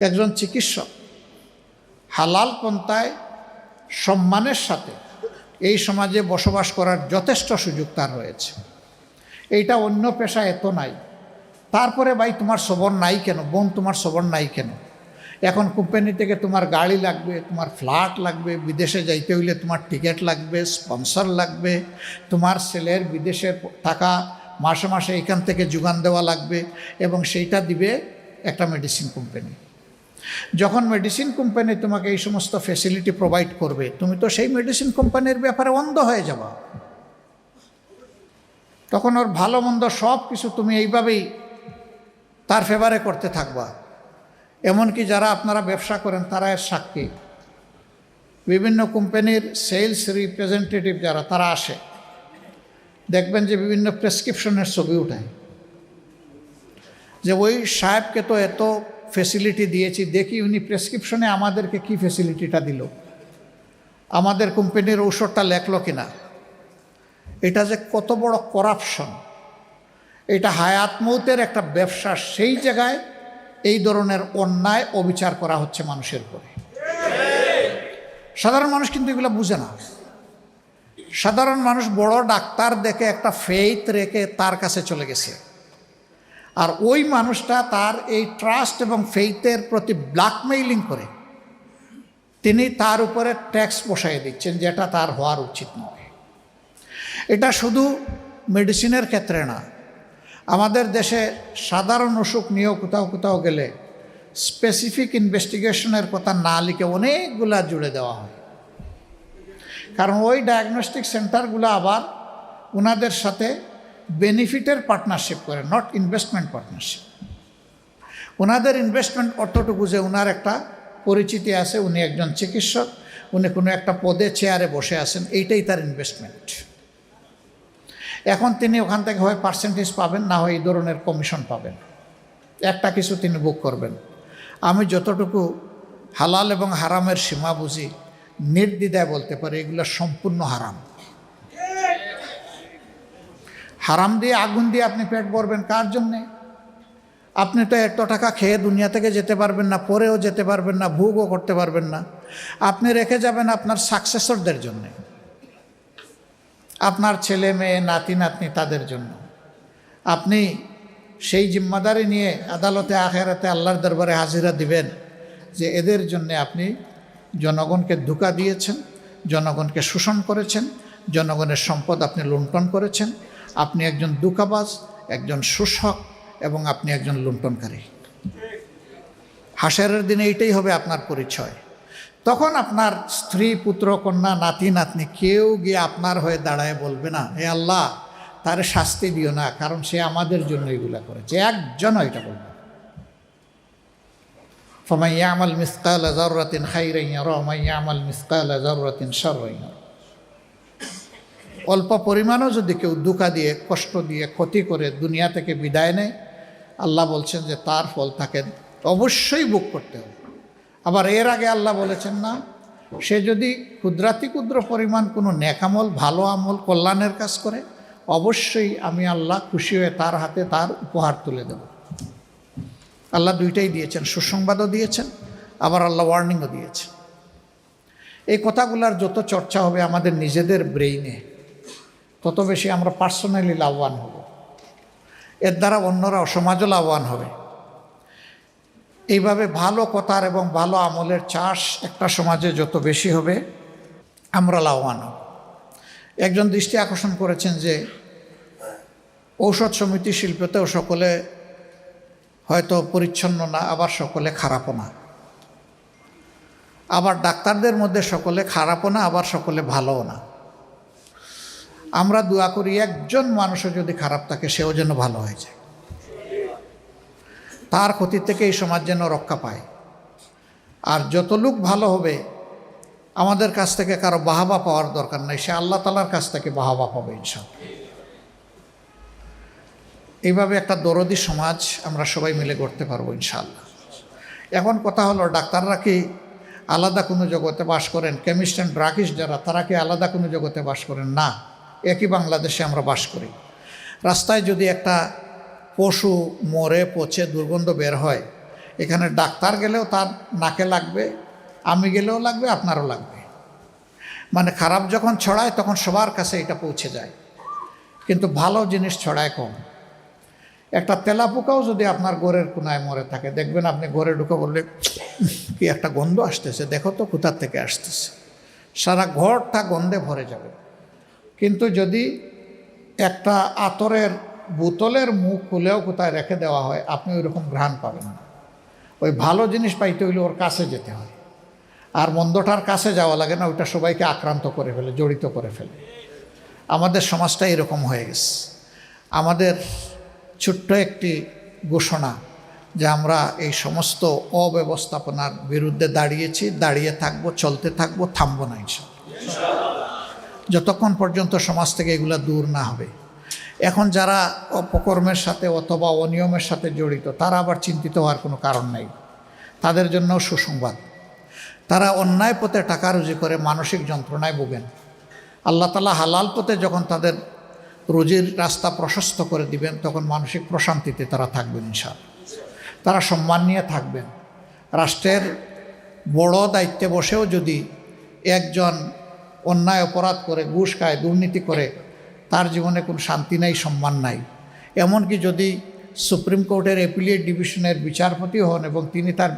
একজন চিকিৎসক হালাল পন্থায় সম্মানের সাথে এই সমাজে বসবাস করার যথেষ্ট সুযোগ তার রয়েছে। এইটা অন্য পেশা এত নাই। তারপরে ভাই তোমার সবর নাই কেন, বোন তোমার সবর নাই কেন? এখন কোম্পানি থেকে তোমার গাড়ি লাগবে, তোমার ফ্ল্যাট লাগবে, বিদেশে যাইতে হইলে তোমার টিকিট লাগবে, স্পন্সর লাগবে, তোমার ছেলের বিদেশে টাকা মাসে মাসে এখান থেকে যোগান দেওয়া লাগবে, এবং সেইটা দিবে একটা মেডিসিন কোম্পানি। যখন মেডিসিন কোম্পানি তোমাকে এই সমস্ত ফ্যাসিলিটি প্রোভাইড করবে, তুমি তো সেই মেডিসিন কোম্পানির ব্যাপারে অন্ধ হয়ে যাবা। তখন ওর ভালো মন্দ সব কিছু তুমি এইভাবেই তার ফেভারে করতে থাকবা। এমনকি যারা আপনারা ব্যবসা করেন তারা এর সাক্ষী। বিভিন্ন কোম্পানির সেলস রিপ্রেজেন্টেটিভ যারা তারা আসে, দেখবেন যে বিভিন্ন প্রেসক্রিপশনের ছবি উঠায় যে ওই সাহেবকে তো এত ফ্যাসিলিটি দিয়েছি, দেখি উনি প্রেসক্রিপশনে আমাদেরকে কি ফ্যাসিলিটিটা দিল, আমাদের কোম্পানির ঔষধটা লেখলো কিনা। এটা যে কত বড় করাপশন, এটা হায়াত মৌতের একটা ব্যবসা। সেই জায়গায় এই ধরনের অন্যায় অবিচার করা হচ্ছে মানুষের উপরে। সাধারণ মানুষ কিন্তু এগুলো বুঝে না। সাধারণ মানুষ বড় ডাক্তার দেখে একটা ফেইথ রেখে তার কাছে চলে গেছে, আর ওই মানুষটা তার এই ট্রাস্ট এবং ফেইথের প্রতি ব্ল্যাকমেইলিং করে তিনি তার উপরে ট্যাক্স বসাই দিচ্ছেন, যেটা তার হওয়ার উচিত নয়। এটা শুধু মেডিসিনের ক্ষেত্রে না, আমাদের দেশে সাধারণ অসুখ নিয়েও কোথাও কোথাও গেলে স্পেসিফিক ইনভেস্টিগেশনের কথা না লিখে অনেকগুলা জুড়ে দেওয়া হয়। কারণ ওই ডায়াগনস্টিক সেন্টারগুলো আবার ওনাদের সাথে বেনিফিটের পার্টনারশিপ করে, নট ইনভেস্টমেন্ট পার্টনারশিপ। ওনাদের ইনভেস্টমেন্ট অর্থটুকু যে ওনার একটা পরিচিতি আছে, উনি একজন চিকিৎসক, উনি কোনো একটা পদে চেয়ারে বসে আছেন, এইটাই তার ইনভেস্টমেন্ট। এখন তিনি ওখান থেকে হয় পার্সেন্টেজ পাবেন, না হয় এই ধরনের কমিশন পাবেন, একটা কিছু তিনি বুক করবেন। আমি যতটুকু হালাল এবং হারামের সীমা বুঝি, নির্দ্বিধায় বলতে পারি এগুলো সম্পূর্ণ হারাম। হারাম দিয়ে আগুন দিয়ে আপনি পেট ভরবেন কার জন্যে? আপনি তো এত টাকা খেয়ে দুনিয়া থেকে যেতে পারবেন না, পরেও যেতে পারবেন না, ভোগও করতে পারবেন না। আপনি রেখে যাবেন আপনার সাকসেসরদের জন্যে, আপনার ছেলে মেয়ে নাতি নাতনি তাদের জন্য। আপনি সেই জিম্মাদারি নিয়ে আদালতে আখেরাতে আল্লাহর দরবারে হাজিরা দিবেন যে এদের জন্য আপনি জনগণকে ধোঁকা দিয়েছেন, জনগণকে শোষণ করেছেন, জনগণের সম্পদ আপনি লুণ্ঠন করেছেন। আপনি একজন ধোঁকাবাজ, একজন শোষক, এবং আপনি একজন লুণ্ঠনকারী। হাসরের দিনে এইটাই হবে আপনার পরিচয়। তখন আপনার স্ত্রী, পুত্র, কন্যা, নাতি নাতনি কেউ গিয়ে আপনার হয়ে দাঁড়ায় বলবে না, হে আল্লাহ তার শাস্তি দিও না, কারণ সে আমাদের জন্য এগুলা করেছে। একজনও এটা বলবে। ফামান ইয়ামাল মিসকালা যাররাতিন খাইরান ইয়ারা ওয়া মান ইয়ামাল মিসকালা যাররাতিন শাররান ইয়ারা। অল্প পরিমাণও যদি কেউ ধোঁকা দিয়ে, কষ্ট দিয়ে, ক্ষতি করে দুনিয়া থেকে বিদায় নেয়, আল্লাহ বলছেন যে তার ফল তাকে অবশ্যই ভোগ করতে হবে। আবার এর আগে আল্লাহ বলেছেন না, সে যদি ক্ষুদ্রাতি ক্ষুদ্র পরিমাণ কোনো নেকামল, ভালো আমল, কল্যাণের কাজ করে, অবশ্যই আমি আল্লাহ খুশি হয়ে তার হাতে তার উপহার তুলে দেব। আল্লাহ দুইটাই দিয়েছেন, সুসংবাদও দিয়েছেন, আবার আল্লাহ ওয়ার্নিংও দিয়েছেন। এই কথাগুলোর যত চর্চা হবে আমাদের নিজেদের ব্রেইনে, তত বেশি আমরা পার্সোনালি লাভবান হব। এর দ্বারা অন্যরা সমাজও লাভবান হবে। এইভাবে ভালো কথার এবং ভালো আমলের চাষ একটা সমাজে যত বেশি হবে, আমরা লাভবান হব। একজন দৃষ্টি আকর্ষণ করেছেন যে ঔষধ সমিতি শিল্পতেও সকলে হয়তো পরিচ্ছন্ন না, আবার সকলে খারাপও না। আবার ডাক্তারদের মধ্যে সকলে খারাপও না, আবার সকলে ভালোও না। আমরা দোয়া করি একজন মানুষও যদি খারাপ থাকে সেও যেন ভালো হয়ে যায়, তার ক্ষতি থেকে এই সমাজ যেন রক্ষা পায়। আর যত লোক ভালো হবে, আমাদের কাছ থেকে কারো বাহাবা পাওয়ার দরকার নাই, সে আল্লাহ তাআলার কাছ থেকে বাহাবা পাবে ইনশাআল্লাহ। এইভাবে একটা দরদি সমাজ আমরা সবাই মিলে গড়তে পারবো ইনশাআল্লাহ। এখন কথা হলো, ডাক্তাররা কি আলাদা কোনো জগতে বাস করেন? কেমিস্ট অ্যান্ড ড্রাগিস্ট যারা, তারা কি আলাদা কোনো জগতে বাস করেন? না, একই বাংলাদেশে আমরা বাস করি। রাস্তায় যদি একটা পশু মরে পচে দুর্গন্ধ বের হয়, এখানে ডাক্তার গেলেও তার নাকে লাগবে, আমি গেলেও লাগবে, আপনারও লাগবে। মানে খারাপ যখন ছড়ায় তখন সবার কাছে এটা পৌঁছে যায়, কিন্তু ভালো জিনিস ছড়ায় কম। একটা তেলাপোকাও যদি আপনার ঘরের কোনায় মরে থাকে, দেখবেন আপনি ঘরে ঢুকে বললে কি একটা গন্ধ আসতেছে, দেখো তো কোথার থেকে আসতেছে, সারা ঘরটা গন্ধে ভরে যাবে। কিন্তু যদি একটা আতরের বোতলের মুখ খুলেও কোথায় রেখে দেওয়া হয়, আপনি ওই রকম ঘ্রাণ পাবেন না। ওই ভালো জিনিস পাইতে হইলে ওর কাছে যেতে হয়, আর মন্দটার কাছে যাওয়া লাগে না, ওইটা সবাইকে আক্রান্ত করে ফেলে, জড়িত করে ফেলে। আমাদের সমাজটা এরকম হয়ে গেছে। আমাদের ছোট্ট একটি ঘোষণা যে আমরা এই সমস্ত অব্যবস্থাপনার বিরুদ্ধে দাঁড়িয়েছি, দাঁড়িয়ে থাকবো, চলতে থাকবো, থামবো না ইনশাআল্লাহ, যতক্ষণ পর্যন্ত সমাজ থেকে এগুলা দূর না হবে। এখন যারা অপকর্মের সাথে অথবা অনিয়মের সাথে জড়িত, তারা আবার চিন্তিত হওয়ার কোনো কারণ নেই। তাদের জন্য সুসংবাদ, তারা অন্যায় পথে টাকা রুজি করে মানসিক যন্ত্রণায় ভোগেন। আল্লাহ তাআলা হালাল পথে যখন তাদের রুজির রাস্তা প্রশস্ত করে দিবেন, তখন মানসিক প্রশান্তিতে তারা থাকবেন ইনশাআল্লাহ। তারা সম্মান নিয়ে থাকবেন। রাষ্ট্রের বড় দায়িত্বে বসেও যদি একজন অন্যায় অপরাধ করে, ঘুষ খায়, দুর্নীতি করে, তার জীবনে কোনো শান্তি নাই, সম্মান নাই। এমনকি যদি সুপ্রিম কোর্টের অ্যাপিলেট ডিভিশনের বিচারপতি হন এবং তিনি তার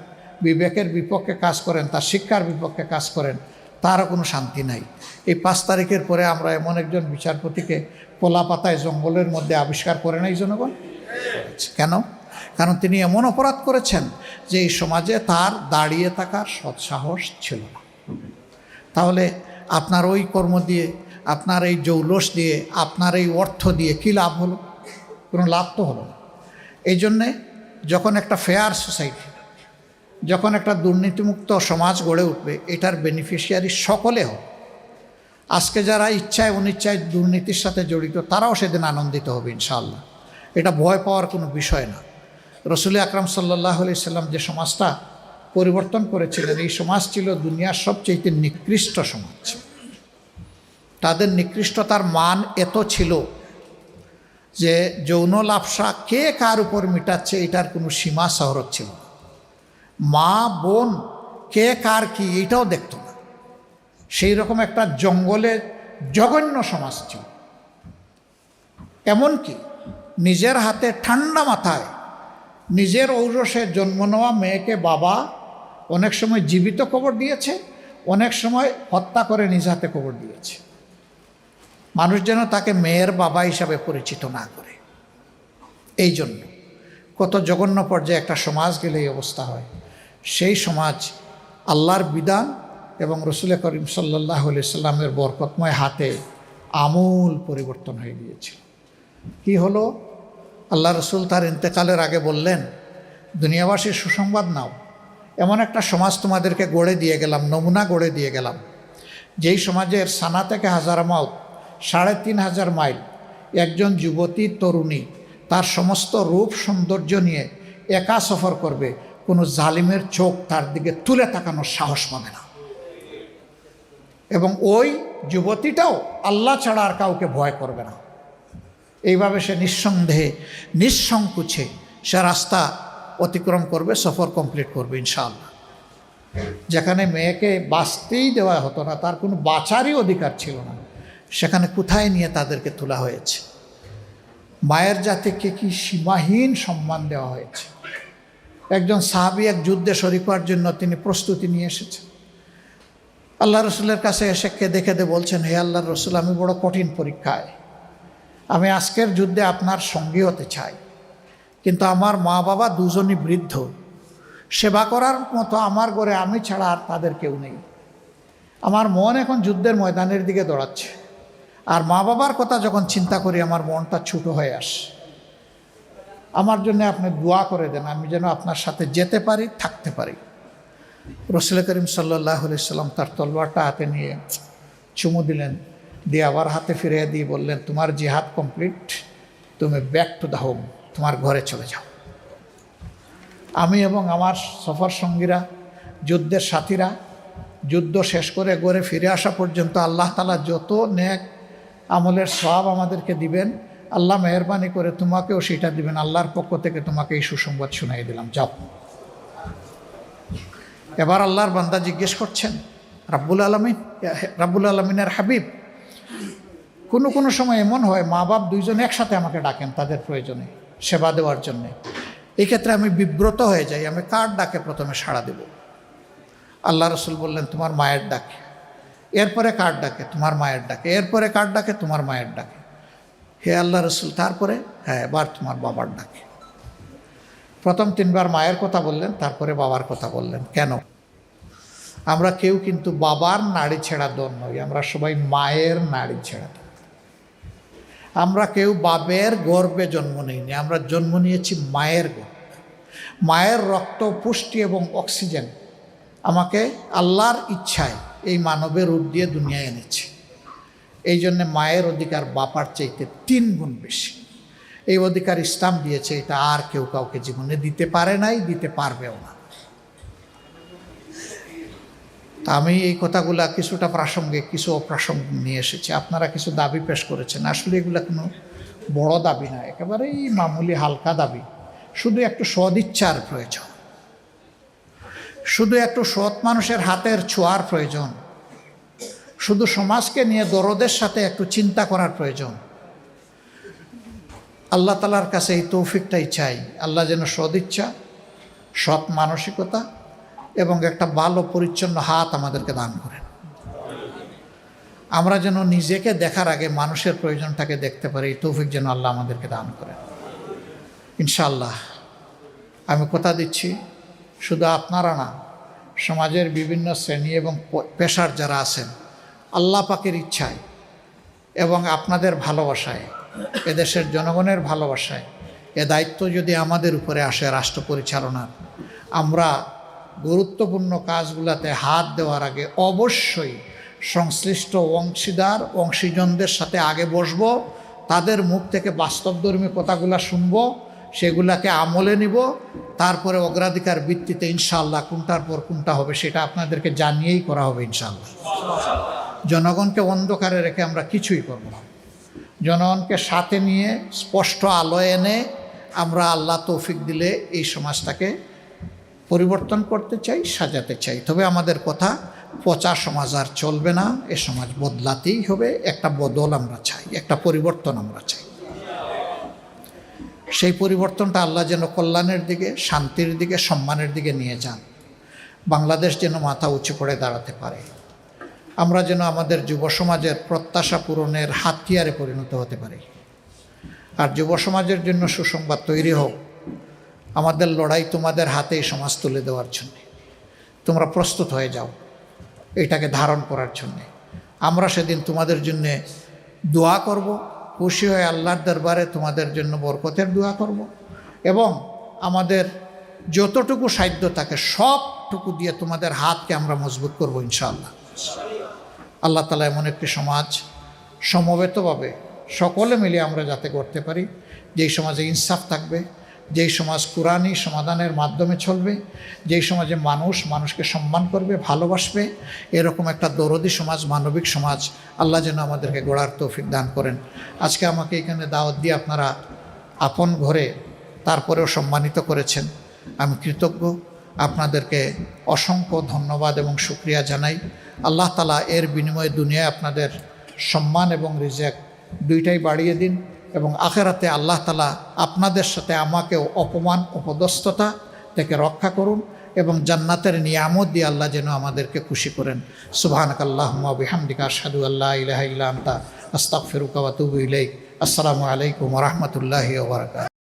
বিবেকের বিপক্ষে কাজ করেন, তার শিক্ষার বিপক্ষে কাজ করেন, তারও কোনো শান্তি নাই। এই 5 তারিখের পরে আমরা এমন একজন বিচারপতিকে কলা পাতায় জঙ্গলের মধ্যে আবিষ্কার করে নাই জনগণ। কেন? কারণ তিনি এমন অপরাধ করেছেন যে এই সমাজে তার দাঁড়িয়ে থাকার সৎসাহস ছিল না। তাহলে আপনার ওই কর্ম দিয়ে, আপনার এই জৌলস দিয়ে, আপনার এই অর্থ দিয়ে কী লাভ হলো? কোনো লাভ তো হলো না। এই জন্যে যখন একটা ফেয়ার সোসাইটি, যখন একটা দুর্নীতিমুক্ত সমাজ গড়ে উঠবে, এটার বেনিফিশিয়ারি সকলে হবে। আজকে যারা ইচ্ছায় অনিচ্ছায় দুর্নীতির সাথে জড়িত, তারাও সেদিন আনন্দিত হবে ইনশাআল্লাহ। এটা ভয় পাওয়ার কোনো বিষয় না। রসুল আকরাম সাল্লাল্লাহু আলাইহি সাল্লাম যে সমাজটা পরিবর্তন করেছিলেন, এই সমাজ ছিল দুনিয়ার সবচেয়ে নিকৃষ্ট সমাজ। তাদের নিকৃষ্টতার মান এত ছিল যে যৌন লালসা কে কার উপর মিটাচ্ছে এটার কোনো সীমা শহরত ছিল না। মা বোন কে কার কি এটাও দেখত না। সেই রকম একটা জঙ্গলের জঘন্য সমাজ ছিল। এমনকি নিজের হাতে ঠান্ডা মাথায় নিজের ঔরসে জন্ম নেওয়া মেয়েকে বাবা অনেক সময় জীবিত কবর দিয়েছে, অনেক সময় হত্যা করে নিজ হাতে কবর দিয়েছে। মানুষ যেন তাকে মেয়ের বাবা হিসাবে পরিচিত না করে। এই জন্য কত জঘন্য পর্যায়ে একটা সমাজ গেলে এই অবস্থা হয়। সেই সমাজ আল্লাহর বিধান এবং রসুল করিম সাল্লাল্লাহু আলাইহি সাল্লামের বরকতময় হাতে আমূল পরিবর্তন হয়ে গিয়েছিল। কি হলো? আল্লাহ রসুল তার ইন্তেকালের আগে বললেন, দুনিয়াবাসীর সুসংবাদ নাও, এমন একটা সমাজ তোমাদেরকে গড়ে দিয়ে গেলাম, নমুনা গড়ে দিয়ে গেলাম, যেই সমাজের সানা থেকে হাজারামাউত 3500 মাইল একজন যুবতী তরুণী তার সমস্ত রূপ সৌন্দর্য নিয়ে একা সফর করবে, কোনো জালিমের চোখ তার দিকে তুলে তাকানোর সাহস পাবে না। এবং ওই যুবতীটাও আল্লাহ ছাড়া আর কাউকে ভয় করবে না। এইভাবে সে নিঃসন্দেহে নিঃসংকোচে সে রাস্তা অতিক্রম করবে, সফর কমপ্লিট করবে ইনশাআল্লাহ। যেখানে মেয়েকে বাঁচতেই দেওয়া হতো না, তার কোনো বাঁচারই অধিকার ছিল না, সেখানে কোথায় নিয়ে তাদেরকে তোলা হয়েছে। মায়ের জাতিকে কি সীমাহীন সম্মান দেওয়া হয়েছে। একজন সাহাবী এক যুদ্ধে শরীক হওয়ার জন্য তিনি প্রস্তুতি নিয়ে এসেছেন। আল্লাহ রসুলের কাছে এসে কেঁদে কেঁদে বলছেন, হে আল্লাহর রসুল, আমি বড় কঠিন পরীক্ষায়, আমি আজকের যুদ্ধে আপনার সঙ্গী হতে চাই, কিন্তু আমার মা বাবা দুজনই বৃদ্ধ, সেবা করার মতো আমার ঘরে আমি ছাড়া আর তাদের কেউ নেই। আমার মন এখন যুদ্ধের ময়দানের দিকে দৌড়াচ্ছে, আর মা বাবার কথা যখন চিন্তা করি আমার মনটা ছোট হয়ে আসে। আমার জন্য আপনি দোয়া করে দেন, আমি যেন আপনার সাথে যেতে পারি, থাকতে পারি। রসুল করিম সাল্লাল্লাহু আলাইহি সাল্লাম তার তলোয়ারটা হাতে নিয়ে চুমু দিলেন, দিয়ে আবার হাতে ফিরিয়ে দিয়ে বললেন, তোমার জিহাদ কমপ্লিট, তুমি ব্যাক টু দ্য হোম, তোমার ঘরে চলে যাও। আমি এবং আমার সফর সঙ্গীরা, যুদ্ধের সাথীরা, যুদ্ধ শেষ করে ঘরে ফিরে আসা পর্যন্ত আল্লাহ তাআলা যত নেক আমলের সওয়াব আমাদেরকে দিবেন, আল্লাহ মেহরবানি করে তোমাকেও সেটা দিবেন। আল্লাহর পক্ষ থেকে তোমাকে এই সুসংবাদ শুনাই দিলাম, যাও। এবার আল্লাহর বান্দা জিজ্ঞেস করছেন, রাব্বুল আলমিনের হাবিব, কোনো সময় এমন হয় মা বাপ দুইজন একসাথে আমাকে ডাকেন তাদের প্রয়োজনে সেবা দেওয়ার জন্যে, এই ক্ষেত্রে আমি বিব্রত হয়ে যাই, আমি কার ডাকে প্রথমে সাড়া দেব? আল্লাহ রসুল বললেন, তোমার মায়ের ডাকে। এরপরে কার ডাকে? তোমার মায়ের ডাকে। এরপরে কার ডাকে? তোমার মায়ের ডাকে। হে আল্লাহ রসুল, তারপরে? হ্যাঁ, এবার তোমার বাবার ডাকে। প্রথম 3 বার মায়ের কথা বললেন, তারপরে বাবার কথা বললেন। কেন? আমরা কেউ কিন্তু বাবার নাড়ি ছেঁড়া দন নই, আমরা সবাই মায়ের নাড়ি ছেঁড়া দন। আমরা কেউ বাবের গর্ভে জন্ম নিইনি, আমরা জন্ম নিয়েছি মায়ের গর্ভে। মায়ের রক্ত, পুষ্টি এবং অক্সিজেন আমাকে আল্লাহর ইচ্ছায় এই মানবের রূপ দিয়ে দুনিয়ায় এনেছে। এই জন্যে মায়ের অধিকার বাবার চাইতে 3 গুণ বেশি। এই অধিকার ইসলাম দিয়েছে, এটা আর কেউ কাউকে জীবনে দিতে পারে নাই, দিতে পারবেও না। আমি এই কথাগুলা কিছুটা প্রাসঙ্গিক, কিছু অপ্রাসঙ্গিক নিয়ে এসেছি। আপনারা কিছু দাবি পেশ করেছেন, আসলে এগুলা কোনো বড় দাবি না, একেবারেই মামুলি হালকা দাবি। শুধু একটু সদিচ্ছার প্রয়োজন, শুধু একটু সৎ মানুষের হাতের ছোঁয়ার প্রয়োজন, শুধু সমাজকে নিয়ে দরদের সাথে একটু চিন্তা করার প্রয়োজন। আল্লাহ তাআলার কাছে এই তৌফিকটাই চাই, আল্লাহ যেন সদিচ্ছা, সৎ মানসিকতা এবং একটা ভালো পরিচ্ছন্ন হাত আমাদেরকে দান করেন। আমরা যেন নিজেকে দেখার আগে মানুষের প্রয়োজনটাকে দেখতে পারি, এই তৌফিক যেন আল্লাহ আমাদেরকে দান করেন ইনশাআল্লাহ। আমি কথা দিচ্ছি, শুধু আপনারা না, সমাজের বিভিন্ন শ্রেণী এবং পেশার যারা আছেন, আল্লাহ পাকের ইচ্ছায় এবং আপনাদের ভালোবাসায়, এদেশের জনগণের ভালোবাসায় এ দায়িত্ব যদি আমাদের উপরে আসে রাষ্ট্র পরিচালনার, আমরা গুরুত্বপূর্ণ কাজগুলোতে হাত দেওয়ার আগে অবশ্যই সংশ্লিষ্ট অংশীজনদের সাথে আগে বসব, তাদের মুখ থেকে বাস্তবধর্মী কথাগুলো শুনব, সেগুলাকে আমলে নিব, তারপরে অগ্রাধিকার ভিত্তিতে ইনশাআল্লাহ কোনটার পর কোনটা হবে সেটা আপনাদেরকে জানিয়েই করা হবে ইনশাআল্লাহ। জনগণকে অন্ধকারে রেখে আমরা কিছুই করব না। জনগণকে সাথে নিয়ে স্পষ্ট আলো এনে আমরা আল্লাহ তৌফিক দিলে এই সমাজটাকে পরিবর্তন করতে চাই, সাজাতে চাই। তবে আমাদের কথা, পচা সমাজ আর চলবে না, এ সমাজ বদলাতেই হবে। একটা বদল আমরা চাই, একটা পরিবর্তন আমরা চাই। সেই পরিবর্তনটা আল্লাহ যেন কল্যাণের দিকে, শান্তির দিকে, সম্মানের দিকে নিয়ে যান। বাংলাদেশ যেন মাথা উঁচু করে দাঁড়াতে পারে। আমরা যেন আমাদের যুব সমাজের প্রত্যাশা পূরণের হাতিয়ারে পরিণত হতে পারি। আর যুব সমাজের জন্য সুসংবাদ তৈরি হোক, আমাদের লড়াই তোমাদের হাতে এই সমাজ তুলে দেওয়ার জন্যে। তোমরা প্রস্তুত হয়ে যাও এটাকে ধারণ করার জন্যে। আমরা সেদিন তোমাদের জন্যে দোয়া করব, খুশি হয়ে আল্লাহর দরবারে তোমাদের জন্য বরকতের দোয়া করব, এবং আমাদের যতটুকু সাধ্য থাকে সবটুকু দিয়ে তোমাদের হাতকে আমরা মজবুত করব ইনশাআল্লাহ। আল্লাহ তাআলা এমন একটি সমাজ সমবেতভাবে সকলে মিলে আমরা যাতে করতে পারি, যেই সমাজে ইনসাফ থাকবে, যেই সমাজ কুরআনী সমাধানের মাধ্যমে চলবে, যেই সমাজে মানুষ মানুষকে সম্মান করবে, ভালোবাসবে, এরকম একটা দরদি সমাজ, মানবিক সমাজ আল্লাহ যেন আমাদেরকে গড়ার তৌফিক দান করেন। আজকে আমাকে এখানে দাওয়াত দিয়ে আপনারা আপন ঘরে তারপরেও সম্মানিত করেছেন, আমি কৃতজ্ঞ। আপনাদেরকে অসংখ্য ধন্যবাদ এবং শুকরিয়া জানাই। আল্লাহ তাআলা এর বিনিময়ে দুনিয়ায় আপনাদের সম্মান এবং রিজেক দুইটাই বাড়িয়ে দিন, এবং আখেরাতে আল্লাহ তাআলা আপনাদের সাথে আমাকেও অপমান অপদস্থতা থেকে রক্ষা করুন, এবং জান্নাতের নিয়ামত দিয়ে আল্লাহ যেন আমাদেরকে খুশি করেন। সুবহানাকাল্লাহুম্মা ওয়া বিহামদিকা আশহাদু আল্লা ইলাহা ইল্লা আনতা আস্তাগফিরুকা ওয়া আতুবু ইলাইক। আসসালামু আলাইকুম ওয়া রাহমাতুল্লাহি ওয়া বারাকাতুহু।